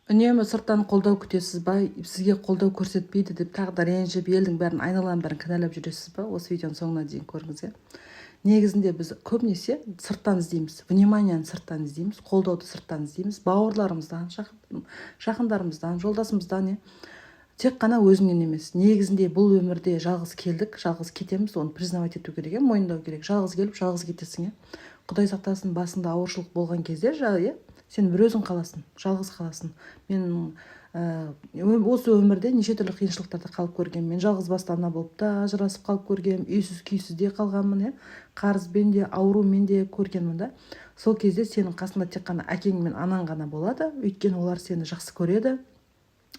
Үнемі сырттан қолдау күтесіз ба? Сізге қолдау көрсетпейді деп тағы да ренжіп, елдің бәрін, айналаның бәрін кінәлап жүресіз ба? Осы видеоның соңына дейін көріңіз. Негізінде біз көбінесе сырттан іздейміз, вниманияны сырттан іздейміз, қолдауды сырттан іздейміз, бауырларымыздан, жақындарымыздан, жолдасымыздан. Тек қана өзіңнен емес. Негізінде бұл өмірде жалғыз келдік, жалғыз кетеміз, оны признавать ету керек, мойындау керек. Жалғыз келіп, жалғыз кетесің. Құдай сақтасын, басында ауыршылық болған кезде, сен бір өзің қаласың, жалғыз қаласың. Мен осы өмірде неше түрлі қиыншылықтарда қалып көргенмін. Мен жалғыз басты ана болып та ажырасып қалып көргенмін, үйсіз күйсіз де қалғанмын, қарызбен де, аурумен де көргенмін да. Сол кезде сенің қасында тек қана әкең мен анаң ғана болады, өйткені олар сені жақсы көреді.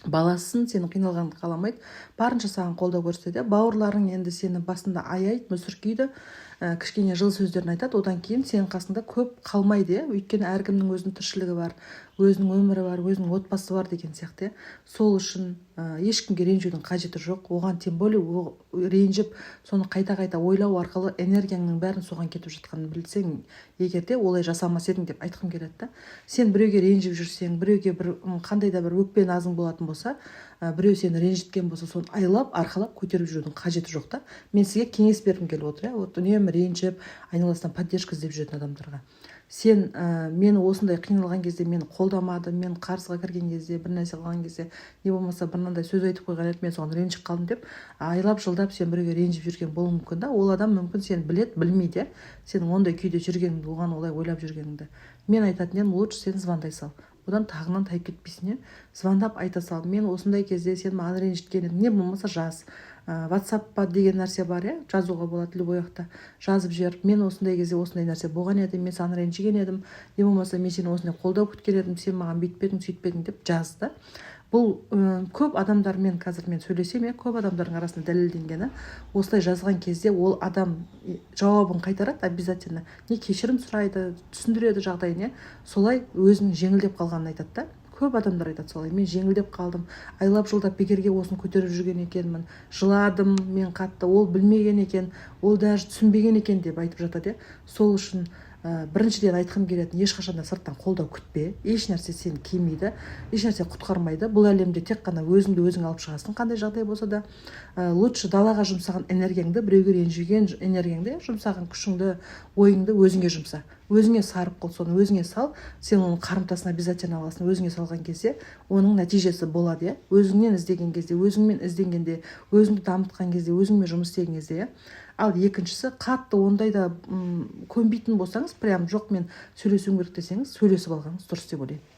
Баласын, сені қиналғанды қаламайды, барынша саған қолдау көрсетеді. Бауырларың енді сені басында аяйды, мүсіркейді, кішкене жылы сөздерін айтады, одан кейін сенің қасында көп қалмайды. Өйткені әркімнің өзінің тіршілігі бар, өзінің өмірі бар, өзінің отбасы бар деген сияқты. Сол үшін ешкімге ренжудің қажеті жоқ. Оған тем более ренжіп, соны қайта-қайта ойлау арқылы энергияңның бәрін соған кетіп жатқанын білсең, егерде олай жасамас едің деп айтқым келеді. Сен біреуге ренжіп жүрсең, біреуге қандай да бір өкпе назың болатын болса, біреу сені ренжіткен болса, соны айлап, арқалап көтеріп жүрудің қажеті жоқ та. Мен сізге кеңес бергім келіп отыр. Үнемі ренжіп, айналасынан поддержка іздеп жүретін адамдарға. Сен мені осындай қиналған кезде мені қолдамады, мен қарызға кірген кезде, бір нәрсе қылған кезде, не болмаса бір мынандай сөз айтып қойған еді, мен соған ренжіп қалдым деп, айлап жылдап сен біреуге ренжіп жүрген болуы мүмкін да. Ол адам мүмкін сені біледі, білмейді, сенің ондай күйде жүргеніңді, оған олай ойлап жүргеніңді. Мен айтатын едім, лучше сен звондай сал. Одан тағынан тайып кетпейсің, звондап айта сал. Мен осындай кезде сен маған ренжіткен едің, не болмаса жаз. WhatsApp деген нәрсе бар, жазуға болады, любой уақытта жазып жіберіп, мен осындай кезде осындай нәрсе болған еді, мен саған ренжіген едім, не болмаса мен сені осындай қолдау күткен едім, сен маған бүйтпедің, сөйтпедің деп жазды. Бұл көп адамдармен қазір мен сөйлесем, көп адамдардың арасында дәлелденгені, осылай жазған кезде ол адам жауабын қайтарады обязательно, не кешірім сұрайды, түсіндіреді жағдайын, солай өзінің жеңілдеп қалғанын айтады да. Көп адамдар айтады солай, мен жеңілдеп қалдым, айлап жылдап бекерге осыны көтеріп жүрген екенмін, жыладым мен қатты, ол білмеген екен, ол даже түсінбеген екен деп айтып жатады. Сол үшін біріншіден айтқым келетін, ешқашанда сырттан қолдау күтпе, еш нәрсе сені кемейді, еш нәрсе құтқармайды. Бұл әлемде тек қана өзіңді өзің алып шығасың, қандай жағдай болса да. Лучше далаға жұмсаған энергияңды, біреуге ренжіген энергияңды, жұмсаған күшіңді, ойыңды өзіңе жұмса. Өзіңе сарып қыл, соны өзіңе сал, сен оның қарымтасын обязательно аласың. Өзіңе салған кезде оның нәтижесі болады. Өзіңнен іздеген кезде, өзіңмен ізденгенде, өзіңді дамытқан кезде, өзіңмен жұмыс істеген кезде. Ал екіншісі, қатты ондайда көнбейтін болсаңыз, прям жоқ мен сөйлесуім керек десеңіз, сөйлесіп алғаныңыз дұрыс деп ойлаймын.